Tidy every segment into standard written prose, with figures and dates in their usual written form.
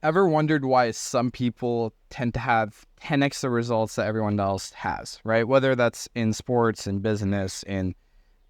Ever wondered why some people tend to have 10x the results that everyone else has, right? Whether that's in sports, in business, in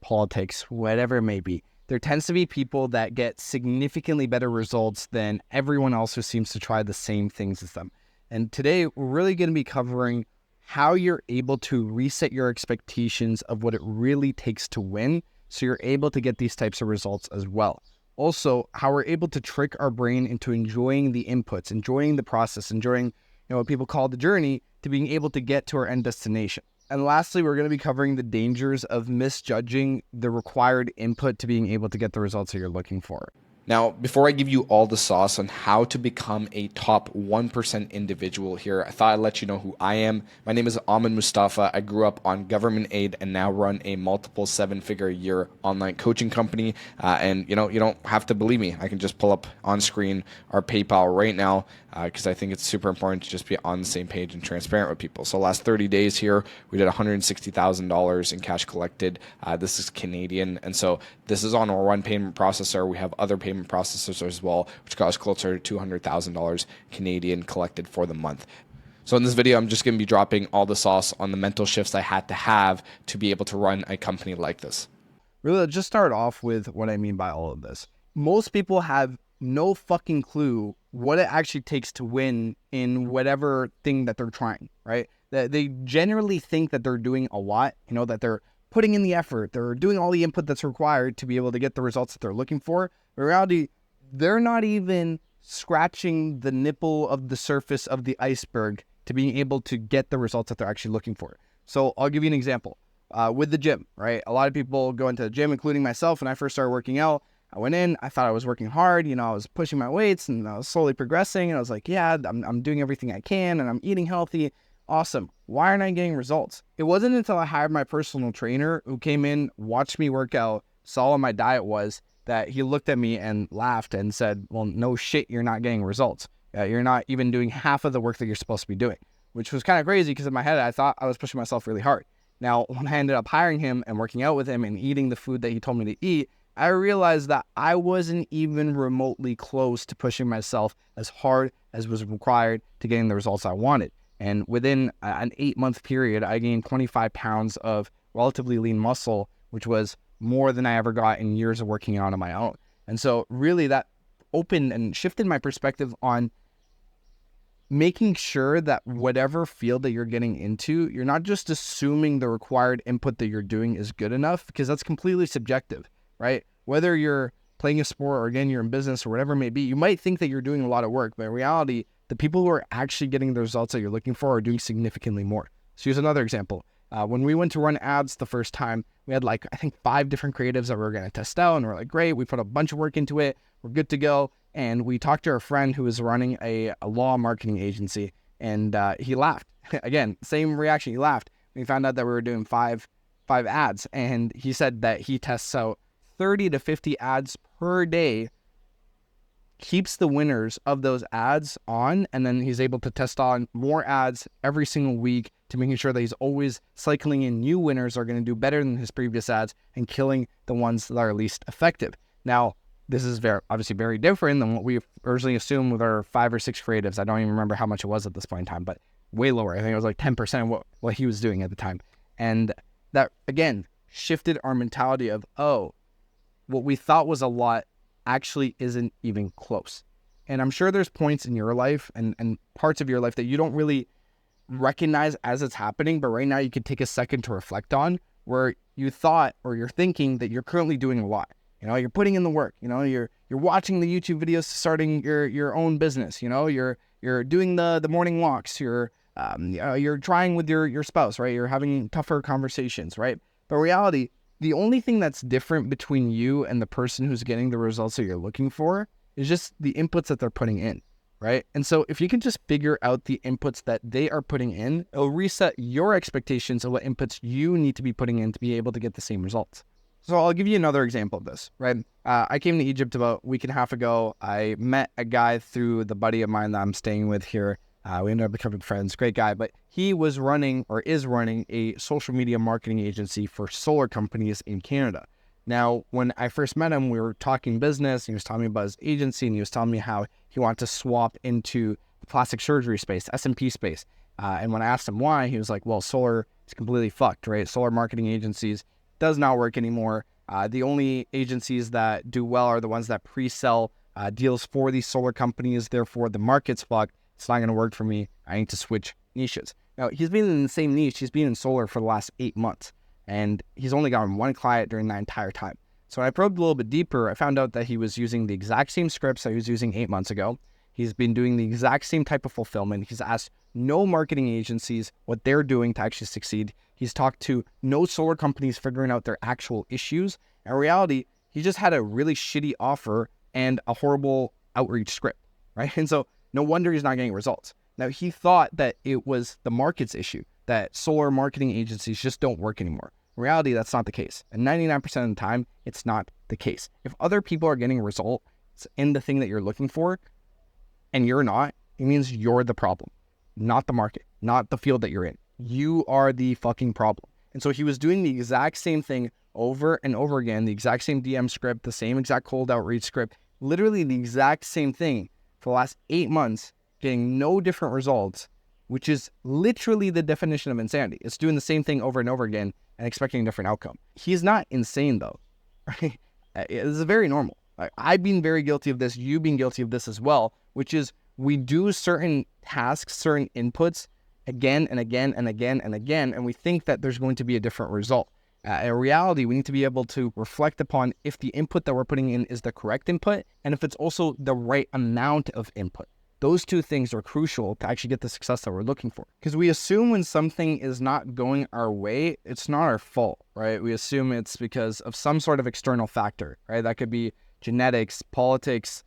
politics, whatever it may be. There tends to be people that get significantly better results than everyone else who seems to try the same things as them. And today, we're really going to be covering how you're able to reset your expectations of what it really takes to win so you're able to get these types of results as well. Also, how we're able to trick our brain into enjoying the inputs, enjoying the process, enjoying what people call the journey to being able to get to our end destination. And lastly, we're going to be covering the dangers of misjudging the required input to being able to get the results that you're looking for. Now, before I give you all the sauce on how to become a top 1% individual here, I thought I'd let you know who I am. My name is Ahmed Mustafa. I grew up on government aid and now run a multiple 7-figure-a-year online coaching company. And you don't have to believe me. I can just pull up on screen our PayPal right now because I think it's super important to just be on the same page and transparent with people. So last 30 days here, we did $160,000 in cash collected. This is Canadian. And so this is on our one payment processor. We have other payment processors as well, which got us closer to $200,000 Canadian collected for the month. So in this video, I'm just going to be dropping all the sauce on the mental shifts I had to have to be able to run a company like this. Really, let's just start off with what I mean by all of this. Most people have no fucking clue what it actually takes to win in whatever thing that they're trying, right? That they generally think that they're doing a lot, that they're putting in the effort, they're doing all the input that's required to be able to get the results that they're looking for. In reality, they're not even scratching the nipple of the surface of the iceberg to being able to get the results that they're actually looking for. So I'll give you an example. With the gym, right? A lot of people go into the gym, including myself. When I first started working out, I went in, I thought I was working hard, I was pushing my weights and I was slowly progressing. And I was like, yeah, I'm doing everything I can and I'm eating healthy. Awesome. Why aren't I getting results? It wasn't until I hired my personal trainer who came in, watched me work out, saw what my diet was, that he looked at me and laughed and said, well, no shit, you're not getting results. You're not even doing half of the work that you're supposed to be doing, which was kind of crazy because in my head, I thought I was pushing myself really hard. Now, when I ended up hiring him and working out with him and eating the food that he told me to eat, I realized that I wasn't even remotely close to pushing myself as hard as was required to getting the results I wanted. And within an 8-month period, I gained 25 pounds of relatively lean muscle, which was more than I ever got in years of working out on my own. And so really that opened and shifted my perspective on making sure that whatever field that you're getting into, you're not just assuming the required input that you're doing is good enough, because that's completely subjective, right? Whether you're playing a sport or again, you're in business or whatever it may be, you might think that you're doing a lot of work, but in reality, the people who are actually getting the results that you're looking for are doing significantly more. So here's another example. When we went to run ads the first time, we had I think 5 different creatives that we were going to test out, and we're like, great, we put a bunch of work into it, we're good to go. And we talked to our friend who was running a law marketing agency, and he laughed. Again, same reaction, he laughed. We found out that we were doing five ads, and he said that he tests out 30 to 50 ads per day, keeps the winners of those ads on, and then he's able to test on more ads every single week to making sure that he's always cycling in new winners that are going to do better than his previous ads and killing the ones that are least effective. Now, this is obviously very different than what we originally assumed with our 5 or 6 creatives. I don't even remember how much it was at this point in time, but way lower. I think it was like 10% of what he was doing at the time. And that, again, shifted our mentality of, oh, what we thought was a lot actually isn't even close. And I'm sure there's points in your life and parts of your life that you don't really recognize as it's happening, but right now you could take a second to reflect on where you thought or you're thinking that you're currently doing a lot. You're putting in the work, you're watching the YouTube videos, starting your own business, you're doing the morning walks, you're trying with your spouse, right? You're having tougher conversations, right? But reality, the only thing that's different between you and the person who's getting the results that you're looking for is just the inputs that they're putting in, right? And so if you can just figure out the inputs that they are putting in, it'll reset your expectations of what inputs you need to be putting in to be able to get the same results. So I'll give you another example of this, right? I came to Egypt about a week and a half ago. I met a guy through the buddy of mine that I'm staying with here. We ended up becoming friends, great guy, but he was running or is running a social media marketing agency for solar companies in Canada. Now, when I first met him, we were talking business. He was telling me about his agency and he was telling me how he wanted to swap into the plastic surgery space, S&P space. And when I asked him why, he was like, well, solar is completely fucked, right? Solar marketing agencies does not work anymore. The only agencies that do well are the ones that pre-sell deals for these solar companies. Therefore, the market's fucked. It's not going to work for me. I need to switch niches. Now, he's been in the same niche. He's been in solar for the last 8 months, and he's only gotten one client during that entire time. So when I probed a little bit deeper, I found out that he was using the exact same scripts that he was using 8 months ago. He's been doing the exact same type of fulfillment. He's asked no marketing agencies what they're doing to actually succeed. He's talked to no solar companies figuring out their actual issues. In reality, he just had a really shitty offer and a horrible outreach script, right? And so no wonder he's not getting results. Now, he thought that it was the market's issue, that solar marketing agencies just don't work anymore. In reality, that's not the case. And 99% of the time, it's not the case. If other people are getting results in the thing that you're looking for and you're not, it means you're the problem, not the market, not the field that you're in. You are the fucking problem. And so he was doing the exact same thing over and over again, the exact same DM script, the same exact cold outreach script, literally the exact same thing for the last 8 months, getting no different results, which is literally the definition of insanity. It's doing the same thing over and over again and expecting a different outcome. He's not insane though, right? This is very normal. I've been very guilty of this. You've been guilty of this as well, which is we do certain tasks, certain inputs again and again and again and again, and we think that there's going to be a different result. In reality, we need to be able to reflect upon if the input that we're putting in is the correct input and if it's also the right amount of input. Those two things are crucial to actually get the success that we're looking for. Because we assume when something is not going our way, it's not our fault, right? We assume it's because of some sort of external factor, right? That could be genetics, politics,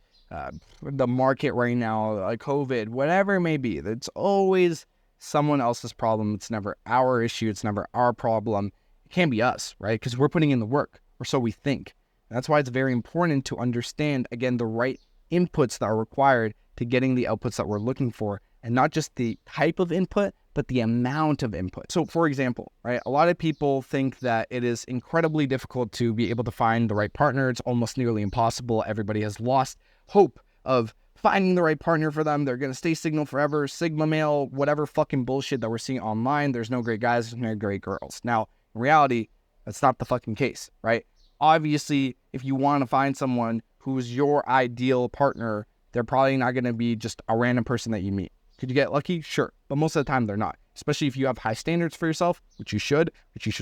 the market right now, COVID, whatever it may be. It's always someone else's problem. It's never our issue. It's never our problem. It can't be us, right? Because we're putting in the work, or so we think. And that's why it's very important to understand, again, the right inputs that are required to getting the outputs that we're looking for, and not just the type of input, but the amount of input. So for example, right, a lot of people think that it is incredibly difficult to be able to find the right partner. It's almost nearly impossible. Everybody has lost hope of finding the right partner for them. They're going to stay single forever, Sigma male, whatever fucking bullshit that we're seeing online. There's no great guys, there's no great girls. Now, in reality, that's not the fucking case, right? Obviously, if you want to find someone who's your ideal partner, they're probably not going to be just a random person that you meet. Could you get lucky? Sure. But most of the time, they're not. Especially if you have high standards for yourself, which you should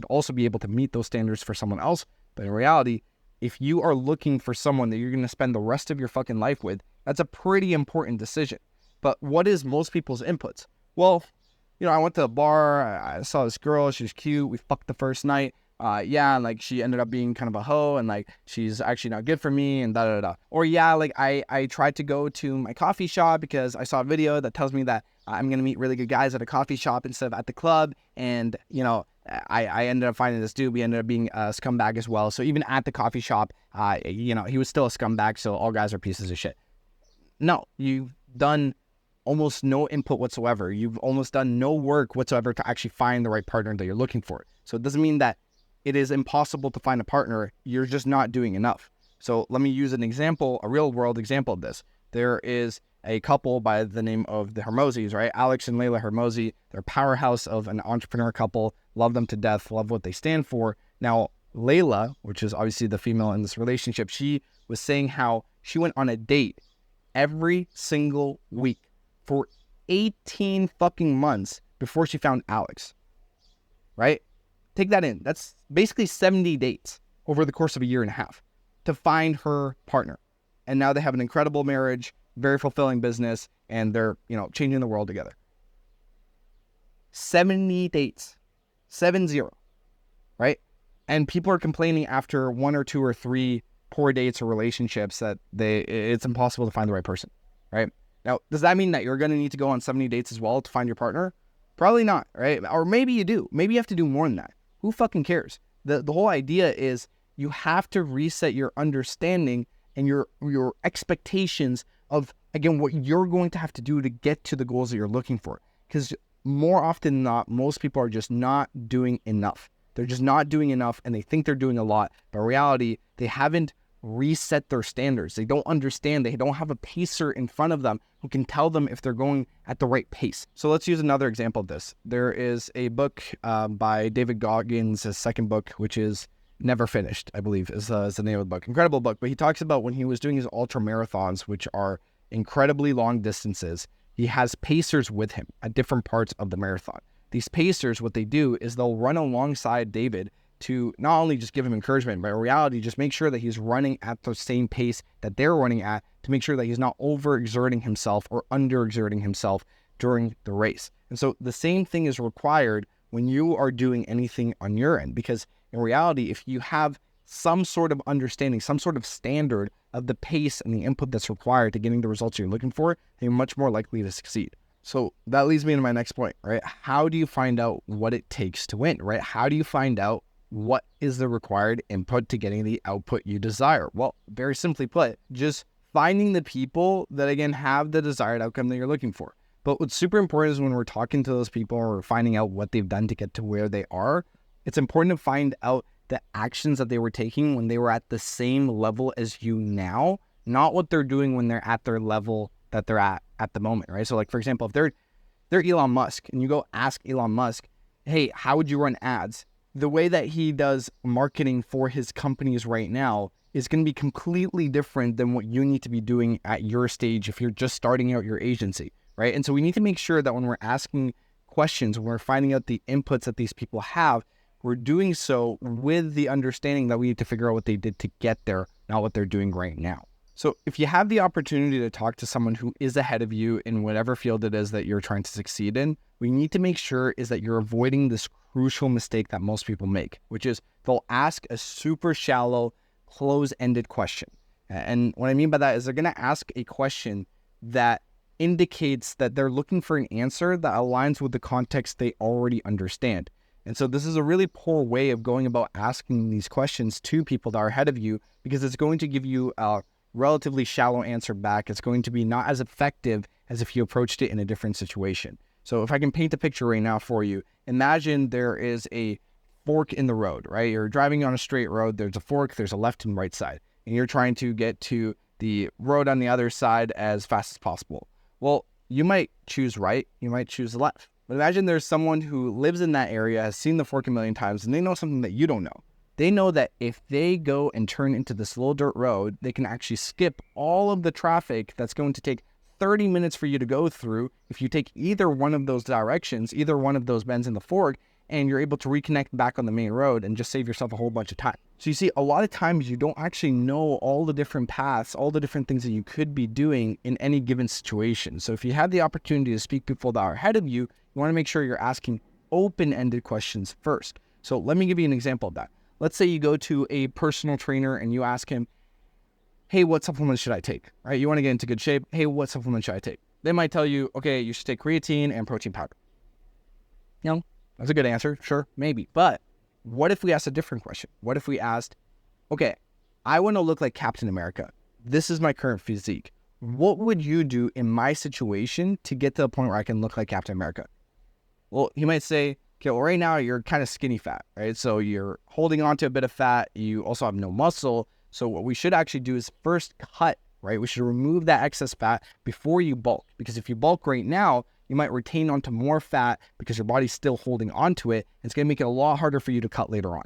also be able to meet those standards for someone else. But in reality, if you are looking for someone that you're going to spend the rest of your fucking life with, that's a pretty important decision. But what is most people's inputs? Well, I went to a bar, I saw this girl, she was cute, we fucked the first night. She ended up being kind of a hoe, and she's actually not good for me, and da-da-da. Or I tried to go to my coffee shop because I saw a video that tells me that I'm going to meet really good guys at a coffee shop instead of at the club, and, I ended up finding this dude. We ended up being a scumbag as well. So even at the coffee shop, he was still a scumbag, so all guys are pieces of shit. No, you've done almost no input whatsoever. You've almost done no work whatsoever to actually find the right partner that you're looking for. So it doesn't mean that it is impossible to find a partner. You're just not doing enough. So let me use an example, a real world example of this. There is a couple by the name of the Hermosis, right? Alex and Layla Hermosi. They're a powerhouse of an entrepreneur couple. Love them to death. Love what they stand for. Now, Layla, which is obviously the female in this relationship, she was saying how she went on a date every single week for 18 fucking months before she found Alex, right? Take that in. That's basically 70 dates over the course of a year and a half to find her partner. And now they have an incredible marriage, very fulfilling business, and they're, changing the world together. 70 dates. 70, right? And people are complaining after 1 or 2 or 3 poor dates or relationships that it's impossible to find the right person, right? Now, does that mean that you're going to need to go on 70 dates as well to find your partner? Probably not, right? Or maybe you do. Maybe you have to do more than that. Who fucking cares? The whole idea is you have to reset your understanding and your expectations of, again, what you're going to have to do to get to the goals that you're looking for. Because more often than not, most people are just not doing enough. They're just not doing enough, and they think they're doing a lot. But in reality, they haven't reset their standards. They don't understand. They don't have a pacer in front of them who can tell them if they're going at the right pace. So let's use another example of this. There is a book by David Goggins, his second book, which is Never Finished, I believe is the name of the book. Incredible book. But he talks about when he was doing his ultra marathons, which are incredibly long distances, he has pacers with him at different parts of the marathon. These pacers, what they do is they'll run alongside David to not only just give him encouragement, but in reality, just make sure that he's running at the same pace that they're running at, to make sure that he's not overexerting himself or underexerting himself during the race. And so the same thing is required when you are doing anything on your end, because in reality, if you have some sort of understanding, some sort of standard of the pace and the input that's required to getting the results you're looking for, you're much more likely to succeed. So that leads me to my next point, right? How do you find out what it takes to win, right? How do you find out what is the required input to getting the output you desire? Well, very simply put, just finding the people that, again, have the desired outcome that you're looking for. But what's super important is when we're talking to those people or we're finding out what they've done to get to where they are, it's important to find out the actions that they were taking when they were at the same level as you now, not what they're doing when they're at their level that they're at the moment, right? So like, for example, if they're Elon Musk and you go ask Elon Musk, hey, how would you run ads? The way that he does marketing for his companies right now is going to be completely different than what you need to be doing at your stage if you're just starting out your agency, right? And so we need to make sure that when we're asking questions, when we're finding out the inputs that these people have, we're doing so with the understanding that we need to figure out what they did to get there, not what they're doing right now. So if you have the opportunity to talk to someone who is ahead of you in whatever field it is that you're trying to succeed in, we need to make sure is that you're avoiding this crucial mistake that most people make, which is they'll ask a super shallow, close-ended question. And what I mean by that is they're going to ask a question that indicates that they're looking for an answer that aligns with the context they already understand. And so this is a really poor way of going about asking these questions to people that are ahead of you, because it's going to give you a relatively shallow answer back. It's going to be not as effective as if you approached it in a different situation. So if I can paint a picture right now for you, imagine there is a fork in the road, right? You're driving on a straight road. There's a fork, there's a left and right side, and you're trying to get to the road on the other side as fast as possible. Well, you might choose right, you might choose left. But imagine there's someone who lives in that area, has seen the fork a million times, and they know something that you don't know. They know that if they go and turn into this little dirt road, they can actually skip all of the traffic that's going to take 30 minutes for you to go through if you take either one of those directions, either one of those bends in the fork, and you're able to reconnect back on the main road and just save yourself a whole bunch of time. So you see, a lot of times you don't actually know all the different paths, all the different things that you could be doing in any given situation. So if you have the opportunity to speak to people that are ahead of you, you want to make sure you're asking open-ended questions first. So let me give you an example of that. Let's say you go to a personal trainer and you ask him, hey, what supplements should I take? Right? You want to get into good shape. Hey, what supplements should I take? They might tell you, okay, you should take creatine and protein powder. You know, that's a good answer. Sure, maybe. But what if we asked a different question? What if we asked, okay, I want to look like Captain America. This is my current physique. What would you do in my situation to get to the point where I can look like Captain America? Well, he might say, okay, well, right now you're kind of skinny fat, right? So you're holding on to a bit of fat. You also have no muscle. So what we should actually do is first cut, right? We should remove that excess fat before you bulk. Because if you bulk right now, you might retain onto more fat because your body's still holding onto it. It's going to make it a lot harder for you to cut later on,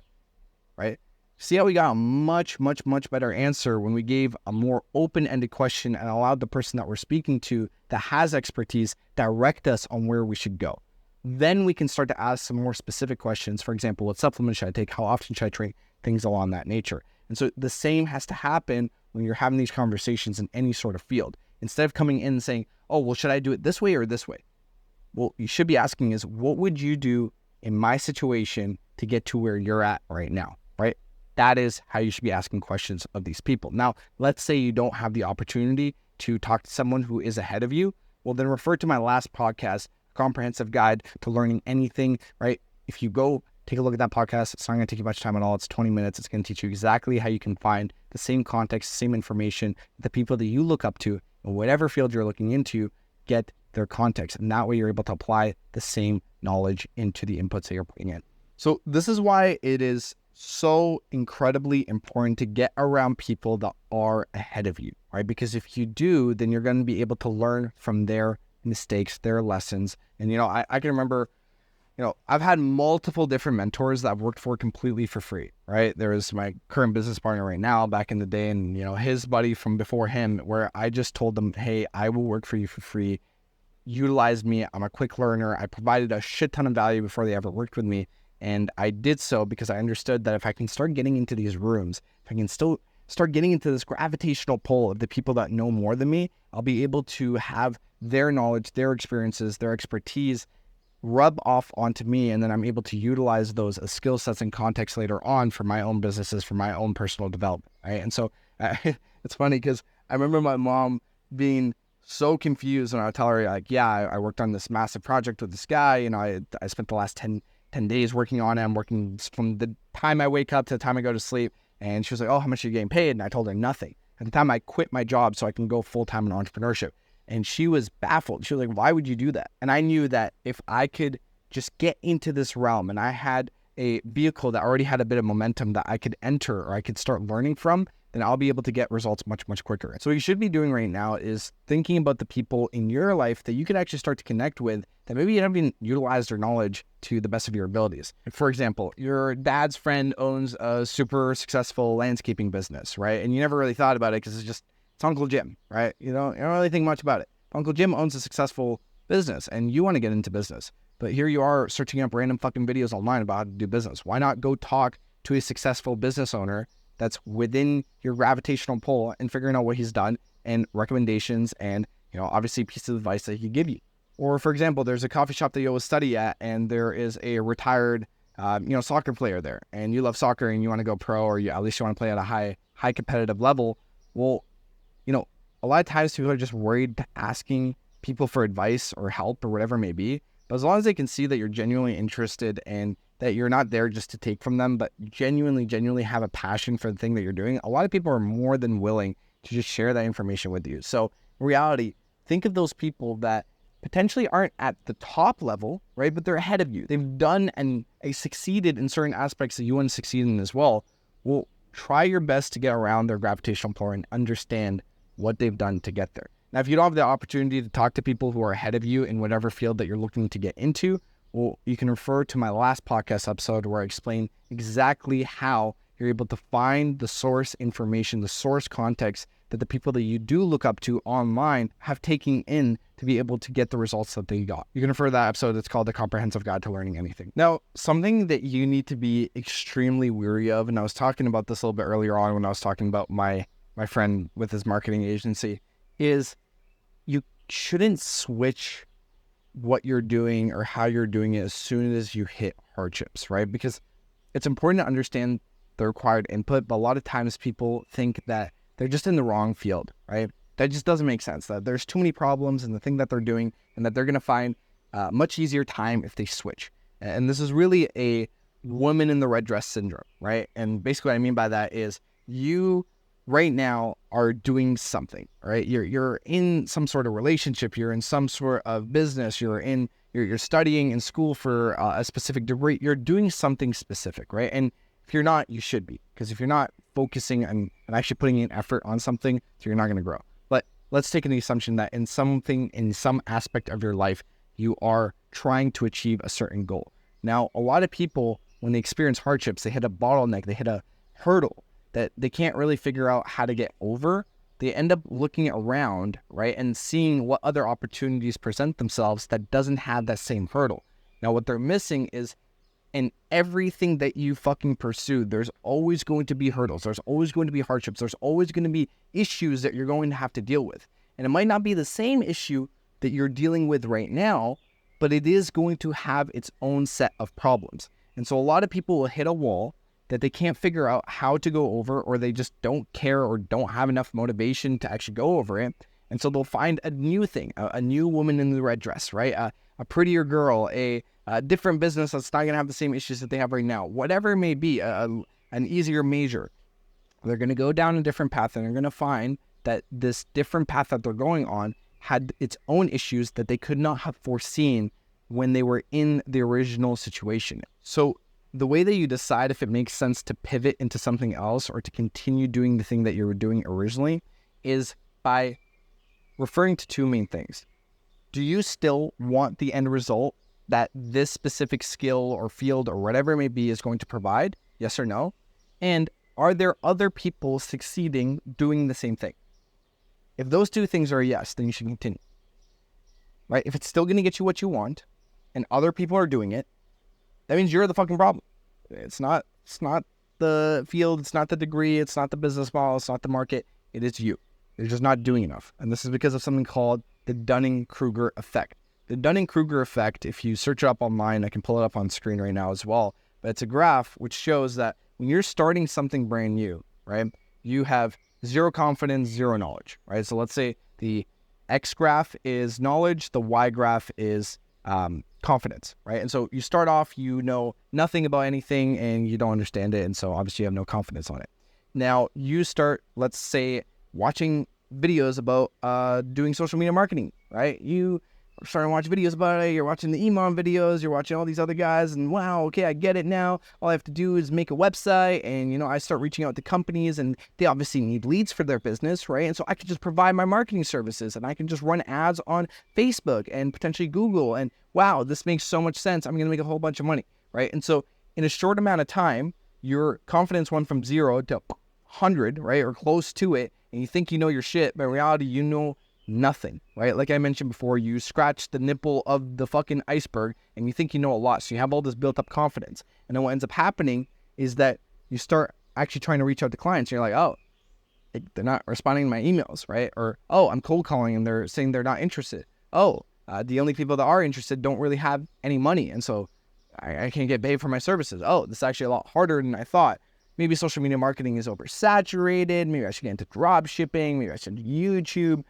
right? See how we got a much, much, much better answer when we gave a more open-ended question and allowed the person that we're speaking to that has expertise direct us on where we should go. Then we can start to ask some more specific questions. For example, what supplements should I take? How often should I train? Things along that nature. And so the same has to happen when you're having these conversations in any sort of field. Instead of coming in and saying, oh, well, should I do it this way or this way? Well, you should be asking is, what would you do in my situation to get to where you're at right now, right? That is how you should be asking questions of these people. Now, let's say you don't have the opportunity to talk to someone who is ahead of you. Well, then refer to my last podcast, Comprehensive Guide to Learning Anything, right? If you go take a look at that podcast, it's not going to take you much time at all. It's 20 minutes. It's going to teach you exactly how you can find the same context, same information, the people that you look up to in whatever field you're looking into, get their context. And that way you're able to apply the same knowledge into the inputs that you're putting in. So this is why it is so incredibly important to get around people that are ahead of you, right? Because if you do, then you're going to be able to learn from their mistakes, their lessons. And, I can remember, I've had multiple different mentors that I've worked for completely for free, right? There is my current business partner right now back in the day, and, his buddy from before him, where I just told them, hey, I will work for you for free. Utilize me. I'm a quick learner. I provided a shit ton of value before they ever worked with me. And I did so because I understood that if I can start getting into these rooms, if I can still start getting into this gravitational pull of the people that know more than me, I'll be able to have their knowledge, their experiences, their expertise rub off onto me. And then I'm able to utilize those as skill sets and context later on for my own businesses, for my own personal development. Right. And so it's funny because I remember my mom being so confused when I would tell her, like, yeah, I worked on this massive project with this guy. I spent the last 10 days working on it. I'm working from the time I wake up to the time I go to sleep. And she was like, oh, how much are you getting paid? And I told her nothing. At the time I quit my job so I can go full-time in entrepreneurship. And she was baffled. She was like, why would you do that? And I knew that if I could just get into this realm and I had a vehicle that already had a bit of momentum that I could enter or I could start learning from, then I'll be able to get results much, much quicker. So what you should be doing right now is thinking about the people in your life that you can actually start to connect with that maybe you haven't utilized their knowledge to the best of your abilities. For example, your dad's friend owns a super successful landscaping business, right? And you never really thought about it because it's Uncle Jim, right? You don't really think much about it. Uncle Jim owns a successful business and you want to get into business. But here you are searching up random fucking videos online about how to do business. Why not go talk to a successful business owner that's within your gravitational pull and figuring out what he's done and recommendations and, obviously pieces of advice that he could give you. Or for example, there's a coffee shop that you always study at and there is a retired, soccer player there and you love soccer and you want to go pro or at least you want to play at a high competitive level. Well, a lot of times people are just worried asking people for advice or help or whatever it may be. But as long as they can see that you're genuinely interested and that you're not there just to take from them, but genuinely have a passion for the thing that you're doing, a lot of people are more than willing to just share that information with you. So in reality, think of those people that potentially aren't at the top level, right? But they're ahead of you. They've done and succeeded in certain aspects that you want to succeed in as well. Well, try your best to get around their gravitational pull and understand what they've done to get there. Now, if you don't have the opportunity to talk to people who are ahead of you in whatever field that you're looking to get into, well, you can refer to my last podcast episode where I explain exactly how you're able to find the source information, the source context that the people that you do look up to online have taken in to be able to get the results that they got. You can refer to that episode. It's called The Comprehensive Guide to Learning Anything. Now, something that you need to be extremely wary of, and I was talking about this a little bit earlier on when I was talking about my friend with his marketing agency, is you shouldn't switch what you're doing or how you're doing it as soon as you hit hardships, right? Because it's important to understand the required input, but a lot of times people think that they're just in the wrong field, right? That just doesn't make sense, that there's too many problems in the thing that they're doing and that they're going to find much easier time if they switch. And this is really a woman in the red dress syndrome, right? And basically what I mean by that is you right now are doing something, right? You're in some sort of relationship, you're in some sort of business, you're studying in school for a specific degree, you're doing something specific, right? And if you're not, you should be, because if you're not focusing and actually putting in effort on something, so you're not going to grow. But let's take the assumption that in some aspect of your life, you are trying to achieve a certain goal. Now, a lot of people, when they experience hardships, they hit a bottleneck, they hit a hurdle that they can't really figure out how to get over. They end up looking around, right, and seeing what other opportunities present themselves that doesn't have that same hurdle. Now, what they're missing is in everything that you fucking pursue, there's always going to be hurdles. There's always going to be hardships. There's always going to be issues that you're going to have to deal with. And it might not be the same issue that you're dealing with right now, but it is going to have its own set of problems. And so a lot of people will hit a wall that they can't figure out how to go over, or they just don't care or don't have enough motivation to actually go over it. And so they'll find a new thing, a new woman in the red dress, right? A prettier girl, a different business that's not going to have the same issues that they have right now. Whatever it may be, an easier major. They're going to go down a different path, and they're going to find that this different path that they're going on had its own issues that they could not have foreseen when they were in the original situation. So the way that you decide if it makes sense to pivot into something else or to continue doing the thing that you were doing originally is by referring to two main things. Do you still want the end result that this specific skill or field or whatever it may be is going to provide? Yes or no? And are there other people succeeding doing the same thing? If those two things are a yes, then you should continue. Right? If it's still going to get you what you want and other people are doing it, that means you're the fucking problem. It's not the field, it's not the degree, it's not the business model, it's not the market. It is you. You're just not doing enough. And this is because of something called the Dunning-Kruger effect. The Dunning-Kruger effect, if you search it up online, I can pull it up on screen right now as well, but it's a graph which shows that when you're starting something brand new, right, you have zero confidence, zero knowledge, right? So let's say the X graph is knowledge, the Y graph is confidence, right? And so you start off, you know nothing about anything and you don't understand it. And so obviously you have no confidence on it. Now you start, let's say, watching videos about doing social media marketing, right? You are starting to watch videos about it. You're watching the Imam videos. You're watching all these other guys and wow, okay, I get it now. All I have to do is make a website and, you know, I start reaching out to companies and they obviously need leads for their business, right? And so I could just provide my marketing services and I can just run ads on Facebook and potentially Google and wow, this makes so much sense. I'm going to make a whole bunch of money, right? And so in a short amount of time, your confidence went from 0 to 100, right? Or close to it. And you think you know your shit, but in reality, you know nothing, right? Like I mentioned before, you scratch the nipple of the fucking iceberg and you think you know a lot. So you have all this built up confidence. And then what ends up happening is that you start actually trying to reach out to clients. And you're like, oh, they're not responding to my emails, right? Or, oh, I'm cold calling and they're saying they're not interested. Oh, the only people that are interested don't really have any money. And so I can't get paid for my services. Oh, this is actually a lot harder than I thought. Maybe social media marketing is oversaturated. Maybe I should get into drop shipping. Maybe I should do YouTube.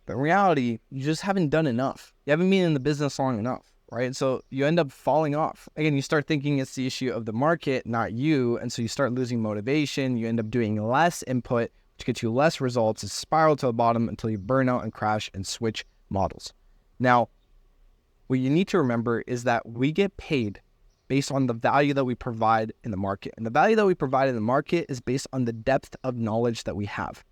But in reality, you just haven't done enough. You haven't been in the business long enough, right? So you end up falling off. Again, you start thinking it's the issue of the market, not you. And so you start losing motivation. You end up doing less input, which gets you less results. It's spiral to the bottom until you burn out and crash and switch models. Now, what you need to remember is that we get paid based on the value that we provide in the market. And the value that we provide in the market is based on the depth of knowledge that we have.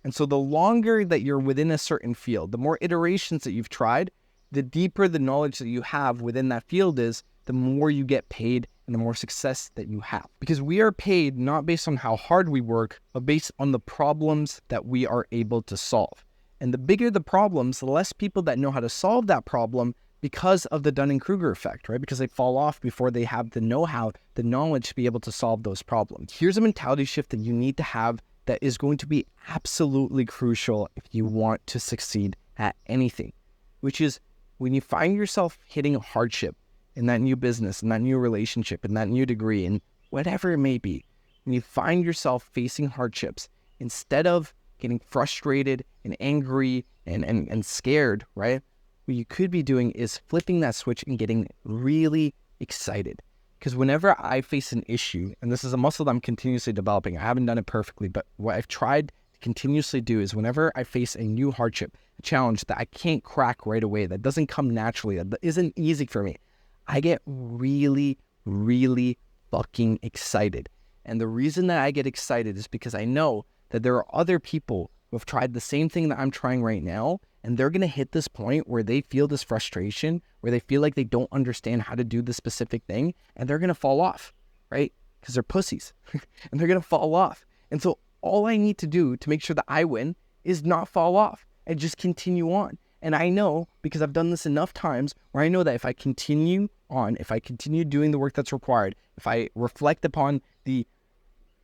And so the longer that you're within a certain field, the more iterations that you've tried, the deeper the knowledge that you have within that field is, the more you get paid and the more success that you have. Because we are paid not based on how hard we work, but based on the problems that we are able to solve. And the bigger the problems, the less people that know how to solve that problem because of the Dunning-Kruger effect, right? Because they fall off before they have the know-how, the knowledge to be able to solve those problems. Here's a mentality shift that you need to have that is going to be absolutely crucial if you want to succeed at anything, which is when you find yourself hitting a hardship in that new business, in that new relationship, in that new degree, and whatever it may be, when you find yourself facing hardships, instead of getting frustrated and angry and scared, right? What you could be doing is flipping that switch and getting really excited. Because whenever I face an issue, and this is a muscle that I'm continuously developing, I haven't done it perfectly, but what I've tried to continuously do is whenever I face a new hardship, a challenge that I can't crack right away, that doesn't come naturally, that isn't easy for me, I get really, really fucking excited. And the reason that I get excited is because I know that there are other people who have tried the same thing that I'm trying right now, and they're going to hit this point where they feel this frustration, where they feel like they don't understand how to do this specific thing, and they're going to fall off, right? Because they're pussies, and they're going to fall off. And so all I need to do to make sure that I win is not fall off and just continue on. And I know, because I've done this enough times, where I know that if I continue on, if I continue doing the work that's required, if I reflect upon the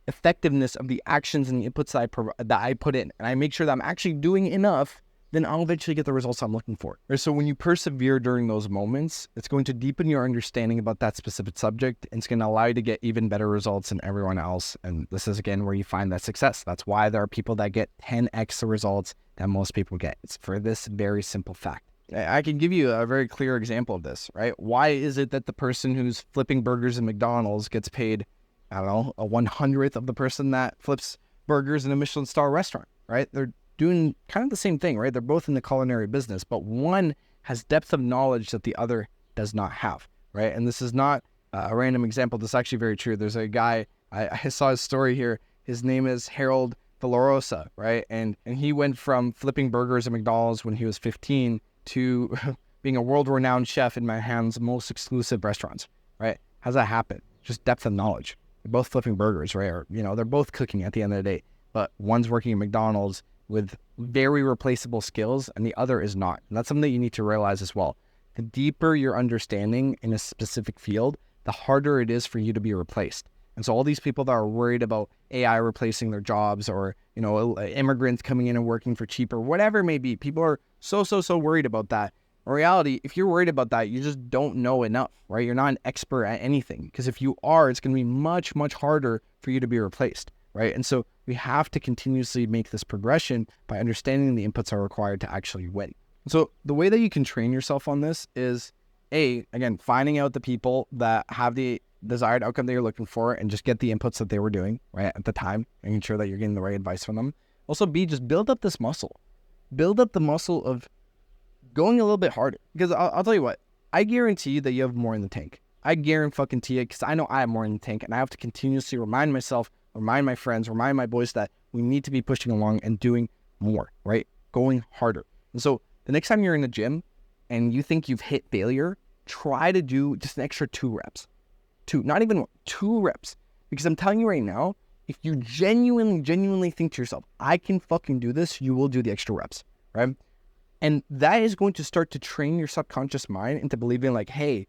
effectiveness of the actions and the inputs that I put in, and I make sure that I'm actually doing enough, then I'll eventually get the results I'm looking for. So when you persevere during those moments, it's going to deepen your understanding about that specific subject, and it's going to allow you to get even better results than everyone else. And this is, again, where you find that success. That's why there are people that get 10x the results that most people get. It's for this very simple fact. I can give you a very clear example of this, right? Why is it that the person who's flipping burgers in McDonald's gets paid, I don't know, a 100th of the person that flips burgers in a Michelin star restaurant, right? They're doing kind of the same thing, right? They're both in the culinary business, but one has depth of knowledge that the other does not have, right? And this is not A random example. This is actually very true. There's a guy, I saw his story here. His name is Harold Valorosa, right? And he went from flipping burgers at McDonald's when he was 15 to being a world-renowned chef in Manhattan's most exclusive restaurants, right? How's that happen? Just depth of knowledge. They're both flipping burgers, right? Or, they're both cooking at the end of the day. But one's working at McDonald's with very replaceable skills and the other is not. And that's something that you need to realize as well. The deeper your understanding in a specific field, the harder it is for you to be replaced. And so all these people that are worried about AI replacing their jobs or, immigrants coming in and working for cheaper, whatever it may be, people are so worried about that. In reality, if you're worried about that, you just don't know enough, right? You're not an expert at anything, because if you are, it's going to be much harder for you to be replaced, right? And so we have to continuously make this progression by understanding the inputs are required to actually win. So the way that you can train yourself on this is, again, finding out the people that have the desired outcome that you're looking for and just get the inputs that they were doing, right, at the time, making sure that you're getting the right advice from them. Also, B, just build up this muscle. Build up the muscle of going a little bit harder. Because I'll tell you what, I guarantee you that you have more in the tank. I guarantee it, because I know I have more in the tank, and I have to continuously remind myself, remind my friends, remind my boys that we need to be pushing along and doing more, right? Going harder. And so the next time you're in the gym and you think you've hit failure, try to do just an extra 2 reps. 2, not even 1, 2 reps. Because I'm telling you right now, if you genuinely think to yourself, I can fucking do this, you will do the extra reps, right? And that is going to start to train your subconscious mind into believing like, hey,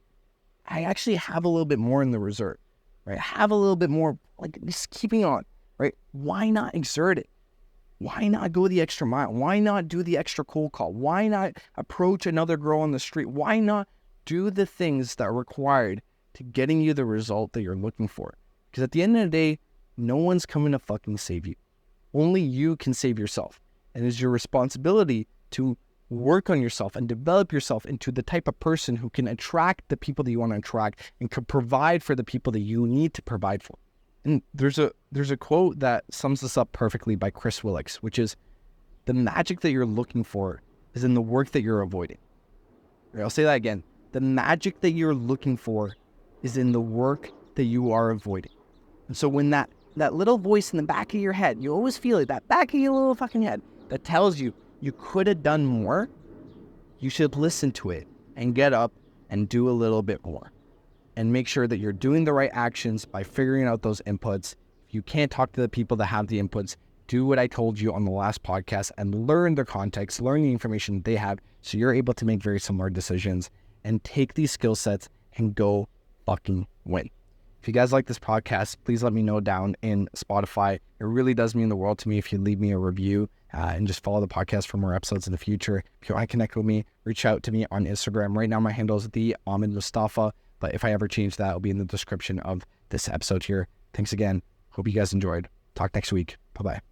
I actually have a little bit more in the reserve, right? Have a little bit more, like, just keeping on, right? Why not exert it? Why not go the extra mile? Why not do the extra cold call? Why not approach another girl on the street? Why not do the things that are required to getting you the result that you're looking for? Because at the end of the day, no one's coming to fucking save you. Only you can save yourself. And it's your responsibility to work on yourself and develop yourself into the type of person who can attract the people that you want to attract and can provide for the people that you need to provide for. And there's a quote that sums this up perfectly by Chris Willix, which is, the magic that you're looking for is in the work that you're avoiding. Right, I'll say that again. The magic that you're looking for is in the work that you are avoiding. And so when that little voice in the back of your head, you always feel it, that back of your little fucking head that tells you you could have done more, you should listen to it and get up and do a little bit more. And make sure that you're doing the right actions by figuring out those inputs. If you can't talk to the people that have the inputs, do what I told you on the last podcast and learn their context, learn the information they have so you're able to make very similar decisions and take these skill sets and go fucking win. If you guys like this podcast, please let me know down in Spotify. It really does mean the world to me if you leave me a review and just follow the podcast for more episodes in the future. If you want to connect with me, reach out to me on Instagram. Right now, my handle is the Ahmed Mustafa, but if I ever change that, it'll be in the description of this episode here. Thanks again. Hope you guys enjoyed. Talk next week. Bye-bye.